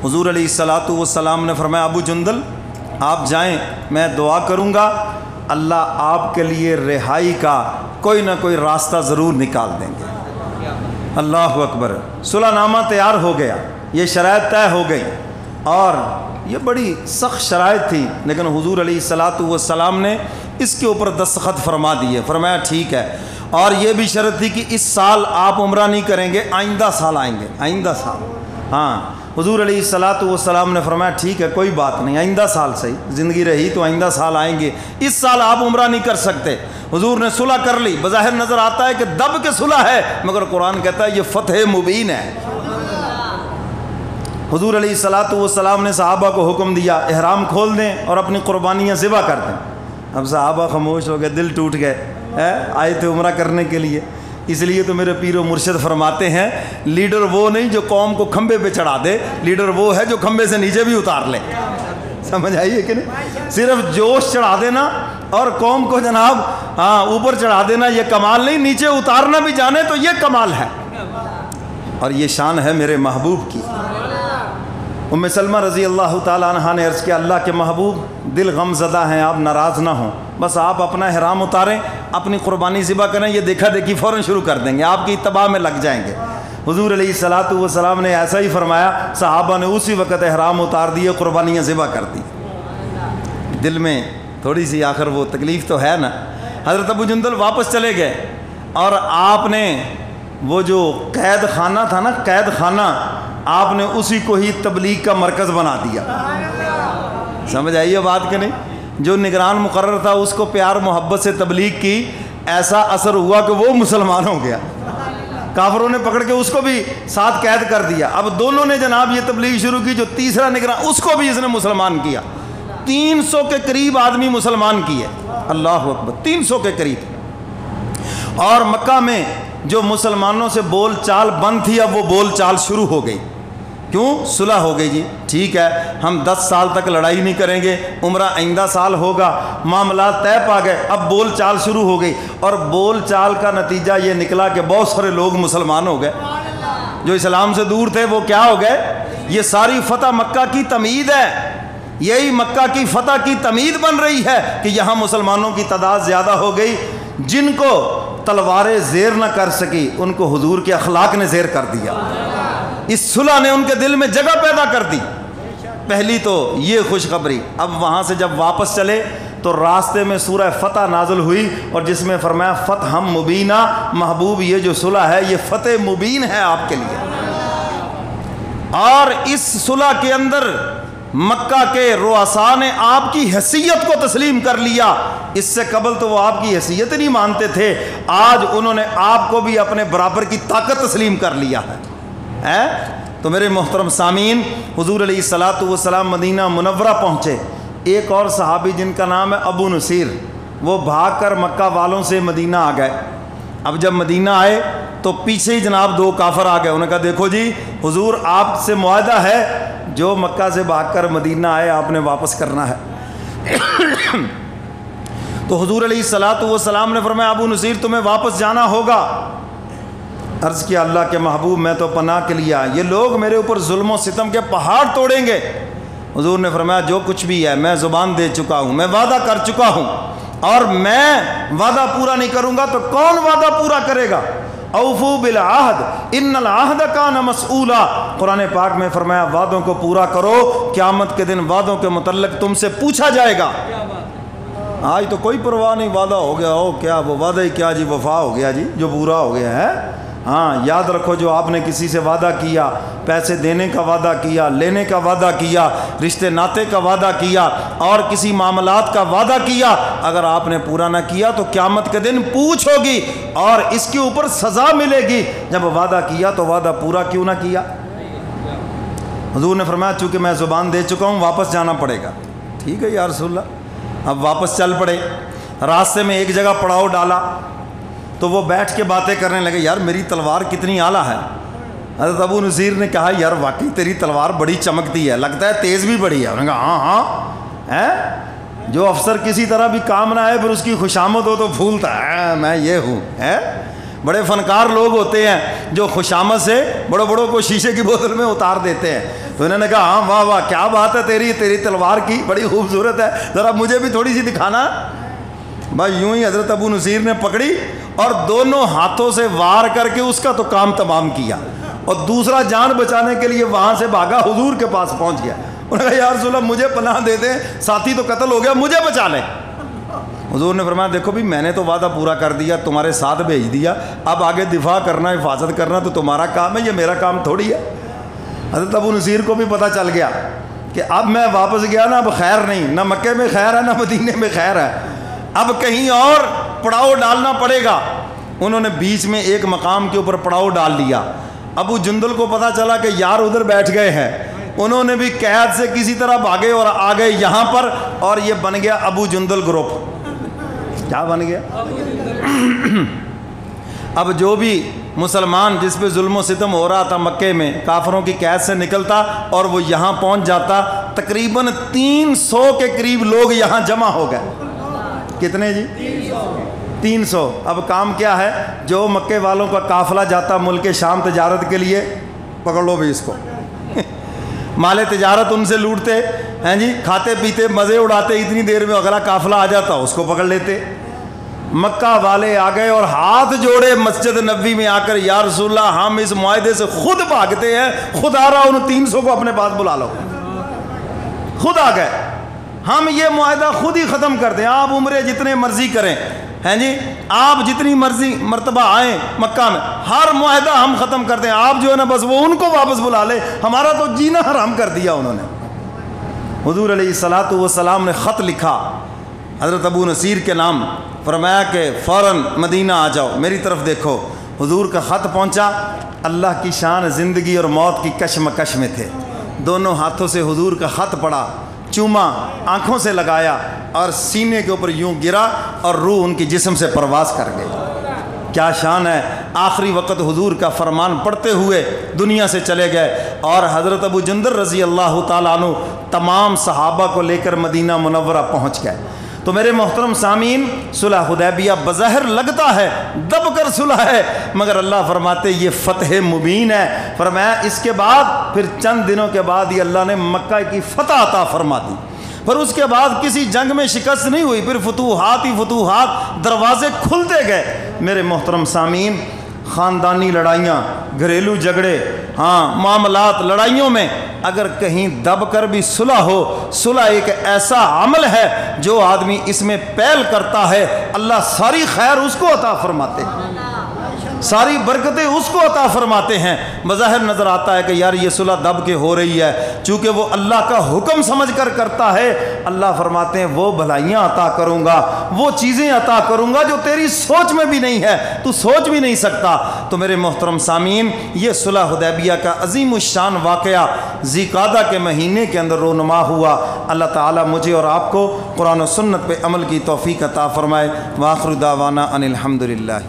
حضور علیہ الصلاۃ والسلام نے فرمایا ابو جندل آپ جائیں، میں دعا کروں گا، اللہ آپ کے لیے رہائی کا کوئی نہ کوئی راستہ ضرور نکال دیں گے۔ اللہ اکبر۔ صلح نامہ تیار ہو گیا، یہ شرائط طے ہو گئی، اور یہ بڑی سخت شرائط تھی، لیکن حضور علیہ الصلاۃ والسلام نے اس کے اوپر دستخط فرما دیے۔ فرمایا ٹھیک ہے، اور یہ بھی شرط تھی کہ اس سال آپ عمرہ نہیں کریں گے، آئندہ سال آئیں گے، آئندہ سال۔ ہاں، حضور علیہ الصلاۃ والسلام نے فرمایا ٹھیک ہے کوئی بات نہیں، آئندہ سال صحیح، زندگی رہی تو آئندہ سال آئیں گے، اس سال آپ عمرہ نہیں کر سکتے۔ حضور نے صلح کر لی، بظاہر نظر آتا ہے کہ دب کے صلح ہے، مگر قرآن کہتا ہے یہ فتح مبین ہے۔ حضور علیہ الصلاۃ والسلام نے صحابہ کو حکم دیا احرام کھول دیں اور اپنی قربانیاں ذبح کر دیں۔ اب صحابہ خاموش ہو گئے، دل ٹوٹ گئے، آئے تھے عمرہ کرنے کے لیے۔ اس لیے تو میرے پیر و مرشد فرماتے ہیں لیڈر وہ نہیں جو قوم کو کھمبے پہ چڑھا دے، لیڈر وہ ہے جو کھمبے سے نیچے بھی اتار لے۔ سمجھ آئیے کہ نہیں؟ صرف جوش چڑھا دینا اور قوم کو جناب اوپر چڑھا دینا یہ کمال نہیں، نیچے اتارنا بھی جانے تو یہ کمال ہے، اور یہ شان ہے میرے محبوب کی۔ ام سلمہ رضی اللہ تعالیٰ عنہ نے عرض کیا اللہ کے محبوب دل غم زدہ ہیں، آپ ناراض نہ ہوں، بس آپ اپنا احرام اتاریں، اپنی قربانی ذبح کریں، یہ دیکھا دیکھی فوراً شروع کر دیں گے، آپ کی اتباع میں لگ جائیں گے۔ حضور علیہ الصلاۃ والسلام نے ایسا ہی فرمایا، صحابہ نے اسی وقت احرام اتار دیے، قربانیاں ذبح کر دی۔ دل میں تھوڑی سی آخر وہ تکلیف تو ہے نا۔ حضرت ابو جندل واپس چلے گئے، اور آپ نے وہ جو قید خانہ تھا نا، قید خانہ، آپ نے اسی کو ہی تبلیغ کا مرکز بنا دیا۔ سمجھ آئیے بات کہ نہیں؟ جو نگران مقرر تھا اس کو پیار محبت سے تبلیغ کی، ایسا اثر ہوا کہ وہ مسلمان ہو گیا، کافروں نے پکڑ کے اس کو بھی ساتھ قید کر دیا۔ اب دونوں نے جناب یہ تبلیغ شروع کی، جو تیسرا نگران اس کو بھی اس نے مسلمان کیا۔ 300 کے قریب آدمی مسلمان کیے، اللہ اکبر، 300 کے قریب۔ اور مکہ میں جو مسلمانوں سے بول چال بند تھی، اب وہ بول چال شروع ہو گئی۔ کیوں؟ صلح ہو گئی، جی ٹھیک ہے ہم 10 سال تک لڑائی نہیں کریں گے، عمرہ آئندہ سال ہوگا، معاملات طے پا گئے، اب بول چال شروع ہو گئی۔ اور بول چال کا نتیجہ یہ نکلا کہ بہت سارے لوگ مسلمان ہو گئے، جو اسلام سے دور تھے وہ کیا ہو گئے۔ یہ ساری فتح مکہ کی تمہید ہے، یہی مکہ کی فتح کی تمہید بن رہی ہے کہ یہاں مسلمانوں کی تعداد زیادہ ہو گئی۔ جن کو تلواریں زیر نہ کر سکی ان کو حضور کے اخلاق نے زیر کر دیا، اس صلح نے ان کے دل میں جگہ پیدا کر دی۔ پہلی تو یہ خوشخبری۔ اب وہاں سے جب واپس چلے تو راستے میں سورہ فتح نازل ہوئی، اور جس میں فرمایا فتح مبینہ، محبوب یہ جو صلح ہے یہ فتح مبین ہے آپ کے لیے۔ اور اس صلح کے اندر مکہ کے رؤساء نے آپ کی حیثیت کو تسلیم کر لیا، اس سے قبل تو وہ آپ کی حیثیت نہیں مانتے تھے، آج انہوں نے آپ کو بھی اپنے برابر کی طاقت تسلیم کر لیا ہے۔ تو میرے محترم سامعین، حضور علیہ الصلاۃ والسلام مدینہ منورہ پہنچے، ایک اور صحابی جن کا نام ہے ابو نصیر، وہ بھاگ کر مکہ والوں سے مدینہ آ گئے۔ اب جب مدینہ آئے تو پیچھے ہی جناب 2 کافر آ گئے، انہوں نے کہا دیکھو جی حضور آپ سے معاہدہ ہے، جو مکہ سے بھاگ کر مدینہ آئے آپ نے واپس کرنا ہے۔ تو حضور علیہ الصلاۃ والسلام نے فرمایا ابو نصیر تمہیں واپس جانا ہوگا۔ عرض کیا اللہ کے محبوب میں تو پناہ کے لیے آیا، یہ لوگ میرے اوپر ظلم و ستم کے پہاڑ توڑیں گے۔ حضور نے فرمایا جو کچھ بھی ہے میں زبان دے چکا ہوں، میں وعدہ کر چکا ہوں، اور میں وعدہ پورا نہیں کروں گا تو کون وعدہ پورا کرے گا؟ اوفو بالعہد ان العہد کان مسئولا، قرآن پاک میں فرمایا وعدوں کو پورا کرو، قیامت کے دن وعدوں کے متعلق تم سے پوچھا جائے گا۔ آج تو کوئی پرواہ نہیں، وعدہ ہو گیا ہو کیا، وہ وعدہ ہی کیا جی، وفا ہو گیا جی جو پورا ہو گیا ہے۔ ہاں یاد رکھو جو آپ نے کسی سے وعدہ کیا، پیسے دینے کا وعدہ کیا، لینے کا وعدہ کیا، رشتے ناتے کا وعدہ کیا، اور کسی معاملات کا وعدہ کیا، اگر آپ نے پورا نہ کیا تو قیامت کے دن پوچھ ہوگی اور اس کے اوپر سزا ملے گی۔ جب وعدہ کیا تو وعدہ پورا کیوں نہ کیا؟ حضور نے فرمایا چونکہ میں زبان دے چکا ہوں واپس جانا پڑے گا۔ ٹھیک ہے یا رسول اللہ، اب واپس چل پڑے۔ راستے میں ایک جگہ پڑاؤ ڈالا تو وہ بیٹھ کے باتیں کرنے لگے، یار میری تلوار کتنی اعلیٰ ہے۔ حضرت ابو نصیر نے کہا یار واقعی تیری تلوار بڑی چمکتی ہے، لگتا ہے تیز بھی بڑی ہے۔ انہوں نے کہا ہاں ہے، جو افسر کسی طرح بھی کام نہ آئے پھر اس کی خوشامد ہو تو پھولتا ہے میں یہ ہوں ہے۔ بڑے فنکار لوگ ہوتے ہیں جو خوشامد سے بڑوں بڑوں کو شیشے کی بوتل میں اتار دیتے ہیں. تو انہوں نے کہا ہاں واہ واہ کیا بات ہے تیری تلوار کی بڑی خوبصورت ہے, ذرا مجھے بھی تھوڑی سی دکھانا. بھائی یوں ہی حضرت ابو نصیر نے پکڑی اور دونوں ہاتھوں سے وار کر کے اس کا تو کام تمام کیا, اور دوسرا جان بچانے کے لیے وہاں سے بھاگا, حضور کے پاس پہنچ گیا. انہوں نے کہا یا رسول اللہ مجھے پناہ دے دیں, ساتھی تو قتل ہو گیا, مجھے بچا لیں. حضور نے فرمایا دیکھو بھی میں نے تو وعدہ پورا کر دیا, تمہارے ساتھ بھیج دیا, اب آگے دفاع کرنا حفاظت کرنا تو تمہارا کام ہے, یہ میرا کام تھوڑی ہے. حضرت ابو نصیر کو بھی پتہ چل گیا کہ اب میں واپس گیا نا, اب خیر نہیں, نہ مکے میں خیر ہے نہ مدینے میں خیر ہے, اب کہیں اور پڑاؤ ڈالنا پڑے گا. انہوں نے بیچ میں ایک مقام کے اوپر پڑاؤ ڈال لیا. ابو جندل کو پتہ چلا کہ یار ادھر بیٹھ گئے ہیں, انہوں نے بھی قید سے کسی طرح بھاگے اور آ گئے یہاں پر, اور یہ بن گیا ابو جندل گروپ. کیا بن گیا؟ اب جو بھی مسلمان جس پہ ظلم و ستم ہو رہا تھا مکے میں کافروں کی قید سے نکلتا اور وہ یہاں پہنچ جاتا, تقریباً 300 کے قریب لوگ یہاں جمع ہو گئے. کتنے جی؟ 300. اب کام کیا ہے, جو مکے والوں کا قافلہ جاتا ملک شام تجارت کے لیے, پکڑ لو بھی اس کو, مال تجارت ان سے لوٹتے ہیں جی, کھاتے پیتے مزے اڑاتے, اتنی دیر میں اگلا قافلہ آ جاتا اس کو پکڑ لیتے. مکہ والے آ گئے اور ہاتھ جوڑے مسجد نبوی میں آ کر یا رسول اللہ ہم اس معاہدے سے خود بھاگتے ہیں, خود آ رہا ان 300 کو اپنے پاس بلا لو. خود آ گئے, ہم یہ معاہدہ خود ہی ختم کر دیں, آپ عمرے جتنے مرضی کریں ہیں جی, آپ جتنی مرضی مرتبہ آئیں مکہ میں, ہر معاہدہ ہم ختم کر دیں, آپ جو ہے نا بس وہ ان کو واپس بلا لے, ہمارا تو جینا حرام کر دیا انہوں نے. حضور علیہ الصلوۃ والسلام نے خط لکھا حضرت ابو نصیر کے نام, فرمایا کہ فوراً مدینہ آ جاؤ, میری طرف دیکھو. حضور کا خط پہنچا, اللہ کی شان زندگی اور موت کی کشمکش میں تھے, دونوں ہاتھوں سے حضور کا خط پڑا, چوما, آنکھوں سے لگایا اور سینے کے اوپر یوں گرا اور روح ان کی جسم سے پرواز کر گئی. کیا شان ہے. آخری وقت حضور کا فرمان پڑھتے ہوئے دنیا سے چلے گئے, اور حضرت ابو جندر رضی اللہ تعالیٰ عنہ تمام صحابہ کو لے کر مدینہ منورہ پہنچ گئے. تو میرے محترم سامعین, صلح حدیبیہ بظاہر لگتا ہے دب کر صلح ہے, مگر اللہ فرماتے یہ فتح مبین ہے. فرمایا اس کے بعد پھر چند دنوں کے بعد ہی اللہ نے مکہ کی فتح عطا فرما دی, پھر اس کے بعد کسی جنگ میں شکست نہیں ہوئی, پھر فتوحات ہی فتوحات, دروازے کھلتے گئے. میرے محترم سامعین, خاندانی لڑائیاں, گھریلو جھگڑے, ہاں معاملات, لڑائیوں میں اگر کہیں دب کر بھی صلح ہو, صلح ایک ایسا عمل ہے جو آدمی اس میں پہل کرتا ہے اللہ ساری خیر اس کو عطا فرماتے ہیں, ساری برکتیں اس کو عطا فرماتے ہیں. بظاہر نظر آتا ہے کہ یار یہ صلح دب کے ہو رہی ہے, چونکہ وہ اللہ کا حکم سمجھ کر کرتا ہے. اللہ فرماتے ہیں وہ بھلائیاں عطا کروں گا, وہ چیزیں عطا کروں گا جو تیری سوچ میں بھی نہیں ہے, تو سوچ بھی نہیں سکتا. تو میرے محترم سامعین, یہ صلح حدیبیہ کا عظیم الشان واقعہ ذی قعدہ کے مہینے کے اندر رونما ہوا. اللہ تعالیٰ مجھے اور آپ کو قرآن و سنت پہ عمل کی توفیق عطا فرمائے. وآخر دعوانا ان الحمد للہ.